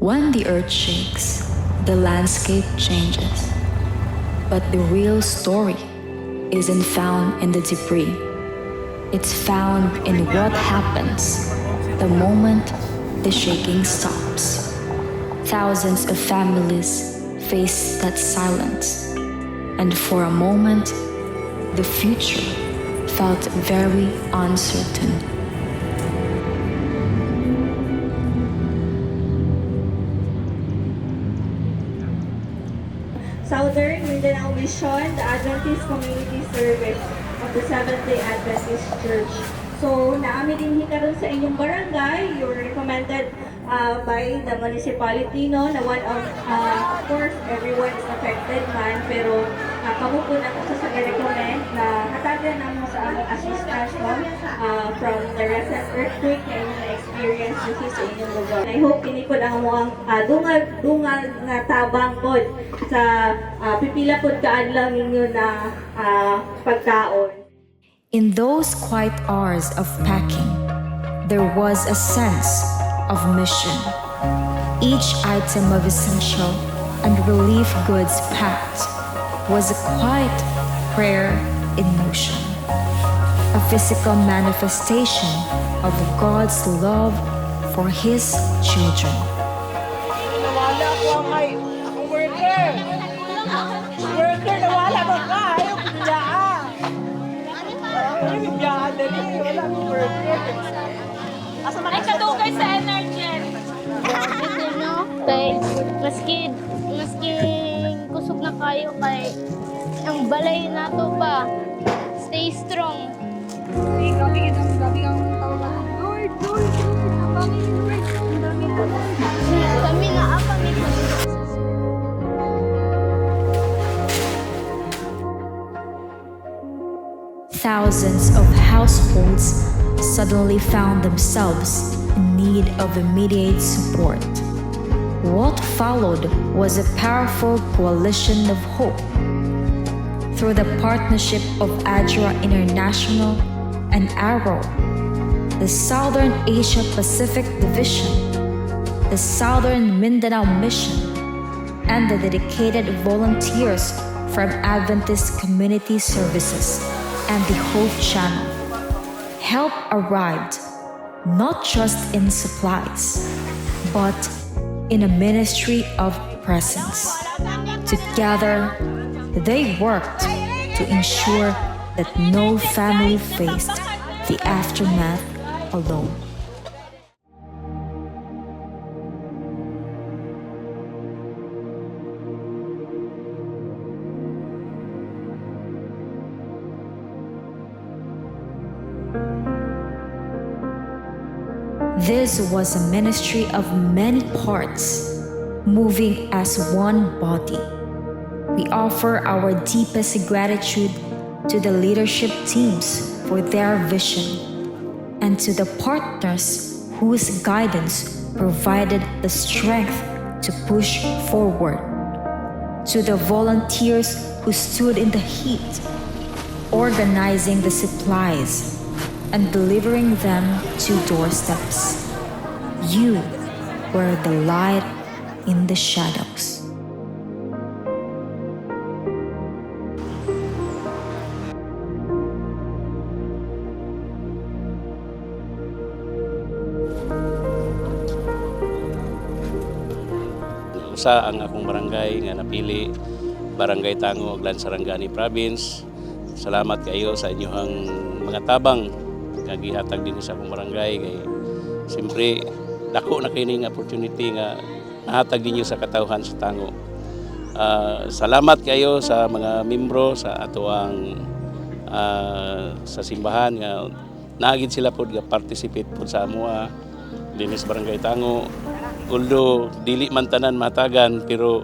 When the earth shakes, the landscape changes. But the real story isn't found in the debris. It's found in what happens the moment the shaking stops. Thousands of families face that silence, and for a moment, the future felt very uncertain. Southern Mindanao Mission, the Adventist Community Service of the Seventh-day Adventist Church. So, naami din hikaron sa inyong barangay. You were recommended by the municipality, no, na one of course, everyone is affected man, pero kamo po na ko sa recommend na hatagan na mo sa among assistance, no, from the recent earthquake na inyong na-experience dito sa inyong lugar. I hope ini po ang mga dungal nga tabang pod sa pipila pod kaadlaw ninyo na pagkaon. In those quiet hours of packing, there was a sense of mission. Each item of essential and relief goods packed was a quiet prayer in motion, a physical manifestation of God's love for His children. Nawala ko ang worker. Worker, nawala ko ka. Ayaw bibiyaan. Ayaw bibiyaan dali. Wala akong worker. Ay, kadugay sa energy. No? Kay maski kusog na kayo kay ang balay nato pa. Stay strong. Gabi kang tawagan. Lord, Lord, Lord. Ang dami po. Kami na kami po. Thousands of households suddenly found themselves in need of immediate support. What followed was a powerful coalition of hope. Through the partnership of ADRA International and ARROW, the Southern Asia Pacific Division, the Southern Mindanao Mission, and the dedicated volunteers from Adventist Community Services and the Hope Channel, help arrived not just in supplies, but in a ministry of presence. Together, they worked to ensure that no family faced the aftermath alone. This was a ministry of many parts, moving as one body. We offer our deepest gratitude to the leadership teams for their vision and to the partners whose guidance provided the strength to push forward, to the volunteers who stood in the heat, organizing the supplies and delivering them to doorsteps. You were the light in the shadows. Usa ang akong barangay nga napili, Barangay Tango, Sarangani Province. Salamat kayo sa inyong mga tabang nga gihatag din sa akong barangay kay siyempre dako na kini nga opportunity nga nahatag ninyo sa katawhan sa Tango. Salamat kayo sa mga membro sa atuang sa simbahan nga nagid sila pod nga participate pod sa amoa dinis Barangay Tango. Although dili man tanan matagan pero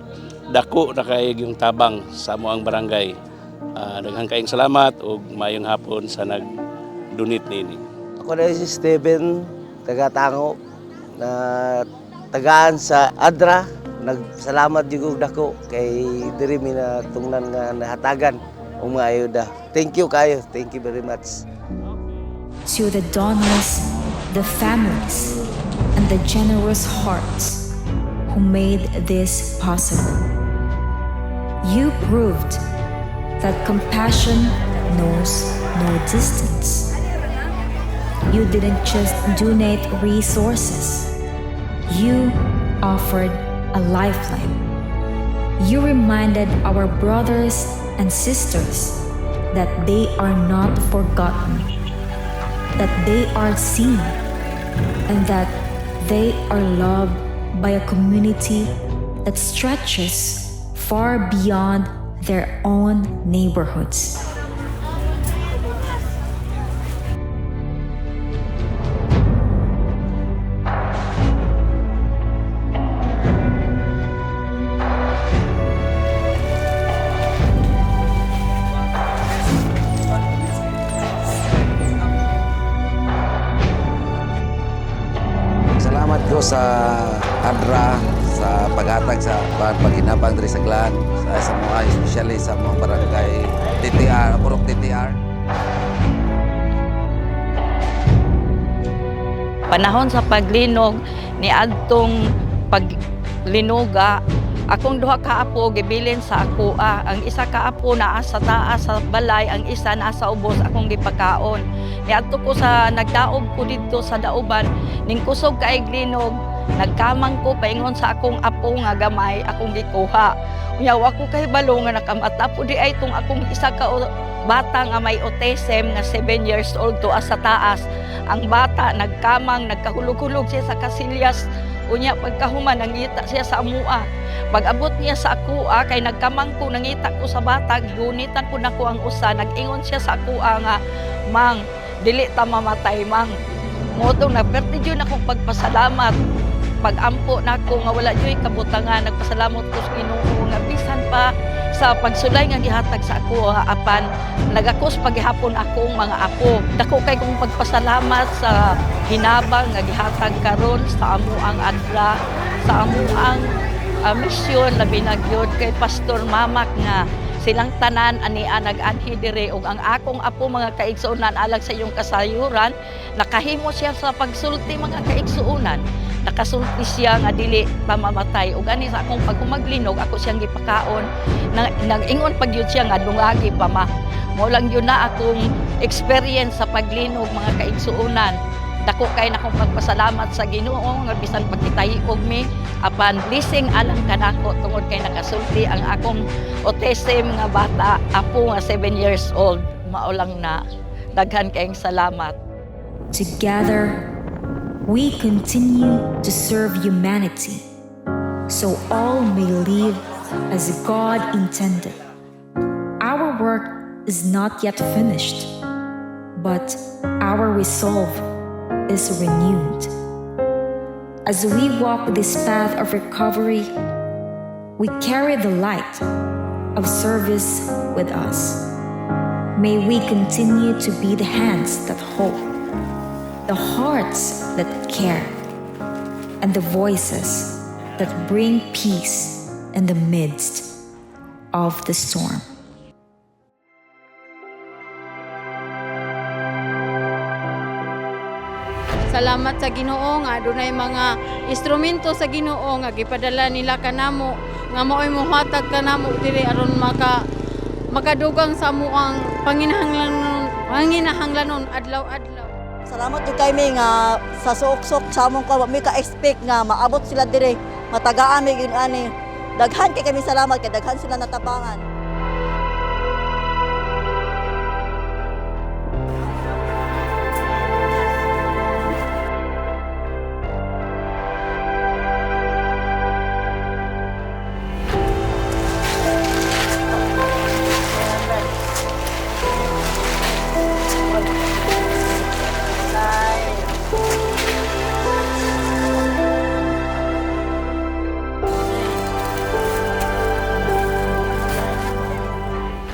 dako na kay yung tabang sa amoang barangay. Daghang kaayong salamat ug mayong hapon sa nag-donate nini. Ako na si Steven, taga-Tango, na tagaan sa ADRA. Nagsalamat yung dako kay diri mi na tungnan nga nahatagan ang mga ayuda. Thank you kayo. Thank you very much. To the donors, the families, and the generous hearts who made this possible. You proved that compassion knows no distance. You didn't just donate resources, you offered a lifeline. You reminded our brothers and sisters that they are not forgotten, that they are seen, and that they are loved by a community that stretches far beyond their own neighborhoods. Salamat ko sa ADRA sa paghatag sa pagkinabang diri sa Glan, sa mga especially sa mga barangay TTR, Purok TTR. Panahon sa paglinog ni adtong paglinuga, akong duha ka apo gibilin sa akoa. Ang isa ka apo naa sa taas sa balay, ang isa naa sa ubos akong gipakaon. Niadto ko sa nagdaob ko dito sa dauban, ning kusog kay glinog, nagkamang ko paingon sa akong apo nga gamay akong gikuha. Unya wa ko kay balo nga nakamata po di ay tong akong isa ka bata nga may autism nga 7 years old to sa taas. Ang bata nagkamang, nagkahulog-hulog siya sa kasilyas. Unya pagkahuman nangita siya sa amua. Pag-abot niya sa akua kay nagkamang ko, nangita ko sa bata, gunitan ko nako ang usa, nag-ingon siya sa akua nga, "Mang, dili ta mamatay, mang." Motong nagperti jud akong pagpasalamat. Pag-ampo nako nga wala jud kabutangan, nagpasalamat ko sa Ginoo nga bisan pa sa pagsulay nga gihatag sa ako apan nagakos paghihapon akong mga apo. Dako kay kong pagpasalamat sa hinabang nga gihatag karon sa amuang ADRA, sa amuang misyon labi na gyud kay Pastor Mamak nga silang tanan ania nag-anhi dire ug ang akong apo mga kaigsuonan alag sa iyong kasayuran nakahimo siya sa pagsulti mga kaigsuonan. Nakasulti siya nga dili pamamatay ug ani sa akong paghumaglinog ako siyang gipakaon nag-ingon pag yun siya nga dungagi pa ma mo lang yun na akong experience sa paglinog mga kaigsuonan. Dako kay na akong pagpasalamat sa Ginoo nga bisan pagkitahiog mi apan blessing alang kanako tungod kay nakasulti ang akong autism nga bata apo nga 7 years old. Mao lang na daghan kayong salamat. Together, we continue to serve humanity so all may live as God intended. Our work is not yet finished, but our resolve is renewed. As we walk this path of recovery, we carry the light of service with us. May we continue to be the hands that hope, the hearts that care, and the voices that bring peace in the midst of the storm. Salamat sa Ginoo nga adunay mga instrumento sa Ginoo nga gipadala nila kanamo nga mao'y mohatag kanamo diri aron makadugang sa amuang panginahanglanon adlaw-adlaw. Salamat jud kay mi nga sa suok-suok sa among kawa mi ka-expect nga maabot sila dire matagaan mi gyud ani. Daghan kay kami salamat kay daghan sila natabangan.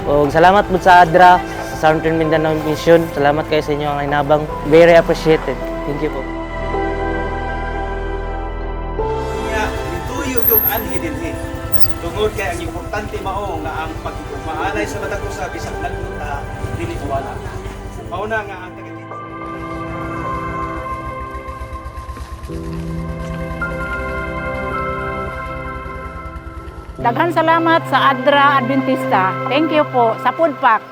Og salamat po sa ADRA, sa Southern Mindanao Mission. Salamat kayo sa inyo ang inabang. Very appreciated. Thank you po. Ituyo yung anhi dinhi. Tungod kay ang importante mao nga ang pagmaalay sa matag usa bisag nagpunta dili wala. Mao na nga ang Daghan salamat sa Adra Adventista. Thank you po sa food pack.